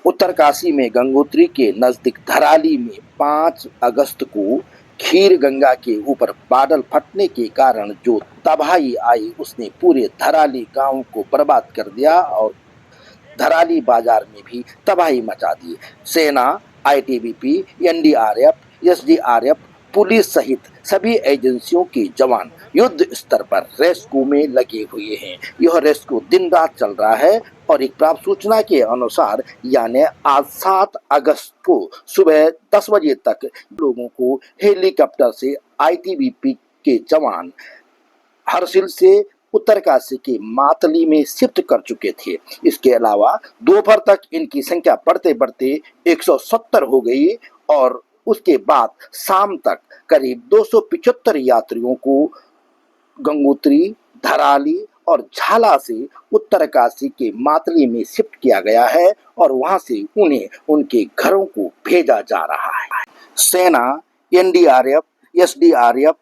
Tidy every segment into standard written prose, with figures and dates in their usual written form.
उत्तरकाशी में गंगोत्री के नजदीक धराली में 5 अगस्त को खीर गंगा के ऊपर बादल फटने के कारण जो तबाही आई उसने पूरे धराली गांव को बर्बाद कर दिया और धराली बाजार में भी तबाही मचा दी। सेना, आईटीबीपी, एनडीआरएफ, एसडीआरएफ, पुलिस सहित सभी एजेंसियों के जवान युद्ध स्तर पर रेस्क्यू में लगे हुए हैं। यह रेस्क्यू दिन रात चल रहा है और एक प्राप्त सूचना के अनुसार यानी आज 7 अगस्त को सुबह 10 बजे तक लोगों को हेलीकॉप्टर से आईटीबीपी के जवान हरसिल से उत्तरकाशी के मातली में शिफ्ट कर चुके थे। इसके अलावा दोपहर तक इनकी संख्या बढ़ते बढ़ते 170 हो गई और उसके बाद शाम तक करीब 275 यात्रियों को गंगोत्री, धराली और झाला से उत्तरकाशी के मातली में शिफ्ट किया गया है और वहां से उन्हें उनके घरों को भेजा जा रहा है। सेना, एनडीआरएफ, एसडीआरएफ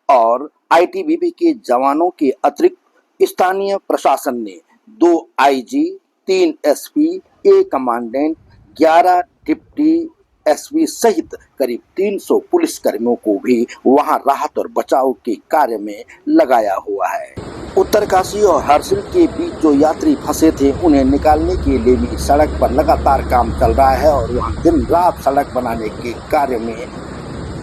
और आईटीबीपी के जवानों के अतिरिक्त स्थानीय प्रशासन ने 2 IG, 3 SP, 1 commandant, 11 deputy SP सहित करीब 300 पुलिसकर्मियों को भी वहां राहत और बचाव के कार्य में लगाया हुआ है। उत्तरकाशी और हरसिल के बीच जो यात्री फंसे थे उन्हें निकालने के लिए भी सड़क पर लगातार काम चल रहा है और वहां दिन रात सड़क बनाने के कार्य में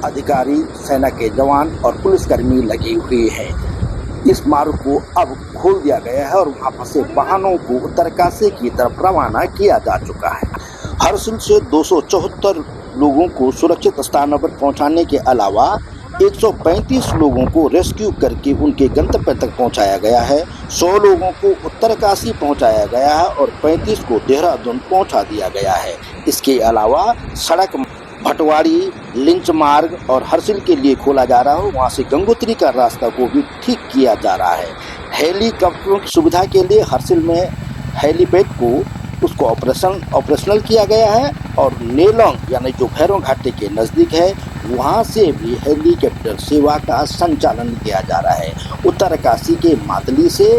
अधिकारी, सेना के जवान और पुलिसकर्मी लगे हुए हैं। इस मार्ग को अब खोल दिया गया है और वहां फंसे वाहनों को उत्तरकाशी की तरफ रवाना किया जा चुका है। हरसिल से 274 लोगों को सुरक्षित स्थानों पर पहुंचाने के अलावा 135 लोगों को रेस्क्यू करके उनके गंतव्य तक पहुंचाया गया है। 100 लोगों को उत्तरकाशी पहुंचाया गया है और 35 को देहरादून पहुंचा दिया गया है। इसके अलावा सड़क भटवाड़ी, लिंच मार्ग और हरसिल के लिए खोला जा रहा है। वहां से गंगोत्री का रास्ता को भी ठीक किया जा रहा है। हेलीकॉप्टरों की सुविधा के लिए हरसिल में हेलीपैड को उसको ऑपरेशनल किया गया है और नेलोंग यानी जो भैरों घाटी के नज़दीक है वहां से भी हेलीकॉप्टर सेवा का संचालन किया जा रहा है। उत्तरकाशी के मातली से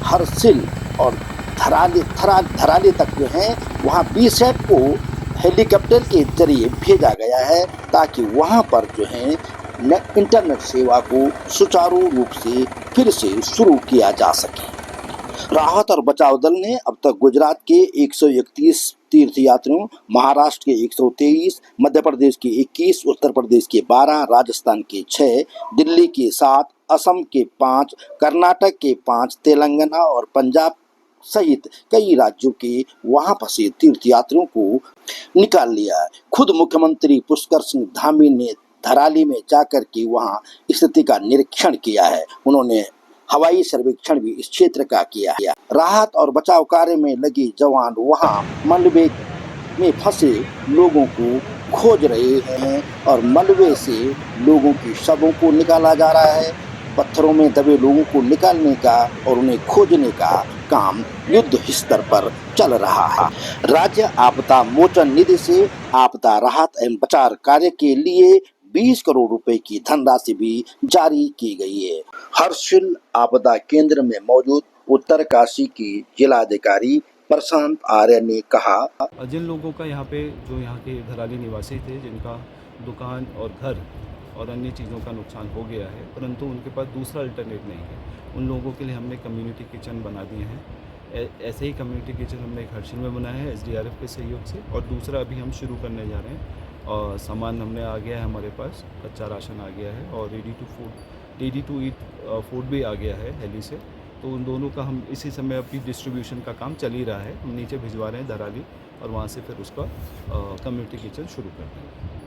हरसिल और धराली तक जो है वहाँ बीएसएफ को हेलीकॉप्टर के जरिए भेजा गया है ताकि वहां पर जो है इंटरनेट सेवा को सुचारू रूप से फिर से शुरू किया जा सके। राहत और बचाव दल ने अब तक गुजरात के 131 तीर्थयात्रियों, महाराष्ट्र के 123, मध्य प्रदेश के 21, उत्तर प्रदेश के 12, राजस्थान के 6, दिल्ली के 7, असम के 5, कर्नाटक के 5, तेलंगाना और पंजाब सहित कई राज्यों के वहां फंसे तीर्थयात्रियों को निकाल लिया है। खुद मुख्यमंत्री पुष्कर सिंह धामी ने धराली में जाकर के वहां स्थिति का निरीक्षण किया है। उन्होंने हवाई सर्वेक्षण भी इस क्षेत्र का किया है। राहत और बचाव कार्य में लगे जवान वहां मलबे में फंसे लोगों को खोज रहे हैं और मलबे से लोगों के शवों को निकाला जा रहा है। पत्थरों में दबे लोगों को निकालने का और उन्हें खोजने का काम युद्ध स्तर पर चल रहा है। राज्य आपदा मोचन निधि से आपदा राहत एवं बचाव कार्य के लिए 20 करोड़ रुपए की धनराशि भी जारी की गई है। हरसिल आपदा केंद्र में मौजूद उत्तरकाशी की जिलाधिकारी प्रशांत आर्य ने कहा, जिन लोगों का यहाँ पे जो यहाँ के धराली निवासी थे जिनका दुकान और घर और अन्य चीज़ों का नुकसान हो गया है परंतु उनके पास दूसरा अल्टरनेट नहीं है, उन लोगों के लिए हमने कम्युनिटी किचन बना दिए हैं। ऐसे ही कम्युनिटी किचन हमने एक हरसिल में बनाया है एसडीआरएफ के सहयोग से और दूसरा अभी हम शुरू करने जा रहे हैं। और सामान हमने आ गया है, हमारे पास कच्चा राशन आ गया है और रेडी टू ईट फूड भी आ गया है हेली से। तो उन दोनों का हम इसी समय अभी डिस्ट्रीब्यूशन का काम चल ही रहा है। हम नीचे भिजवा रहे हैं धराली और वहाँ से फिर उसका कम्युनिटी किचन शुरू कर रहे हैं।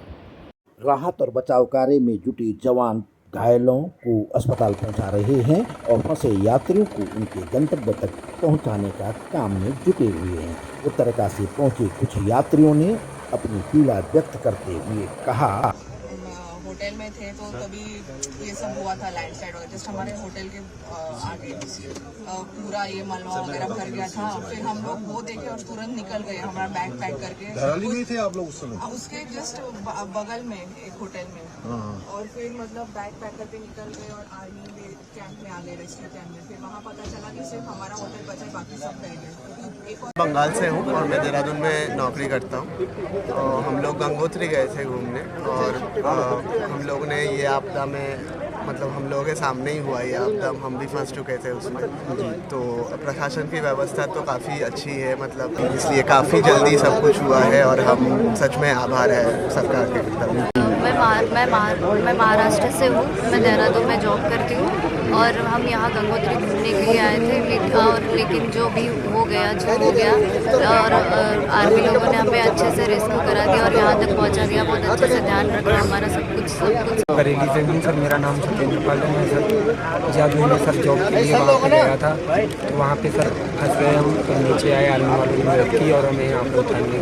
राहत और बचाव कार्य में जुटे जवान घायलों को अस्पताल पहुंचा रहे हैं और फंसे यात्रियों को उनके गंतव्य तक पहुंचाने का काम में जुटे हुए हैं। उत्तरकाशी पहुंचे कुछ यात्रियों ने अपनी पीड़ा व्यक्त करते हुए कहा, होटल में थे तो तभी ये सब हुआ था, लैंडस्लाइड वगैरह। जस्ट हमारे होटल के आगे पूरा ये मलबा वगैरह भर गया था। फिर हम लोग वो देखे और तुरंत निकल गए, हमारा बैग पैक करके। धराली में थे आप लोग उस समय? उसके जस्ट बगल में एक होटल में। और फिर मतलब बैग पैक करके निकल गए और आर्मी में कैंप में आ गए, रेस्क्यू कैंप में। फिर वहाँ पता चला कि सिर्फ हमारा होटल बचा, बाकी सब रह गए। बंगाल से हूँ और मैं देहरादून में नौकरी करता हूँ। तो हम लोग गंगोत्री गए थे घूमने और हम लोग ने ये आपदा में मतलब हम लोगों के सामने ही हुआ ये आपदा, हम भी फंस चुके थे उसमें। तो प्रशासन की व्यवस्था तो काफ़ी अच्छी है, मतलब इसलिए काफ़ी जल्दी सब कुछ हुआ है और हम सच में आभार है सरकार के प्रति। मैं महाराष्ट्र से हूँ, मैं देहरादून में जॉब करती हूँ और हम यहाँ गंगोत्री घूमने के लिए आए थे। लेकिन जो भी हो गया और आर्मी लोगों ने हमें अच्छे से रेस्क्यू करा दिया और यहाँ तक पहुँचा दिया। बहुत अच्छे से ध्यान रखा हमारा सब कुछ। बरेली से हूँ सर, मेरा नाम सत्येंद्र पाल है। मैं सर जादू में सर जॉब के लिए वहाँ पे गया था, तो वहाँ पे सर फंस गए हम। तो नीचे आए आर्मी वालों ने मदद की और हमें यहाँ पे उठाने की।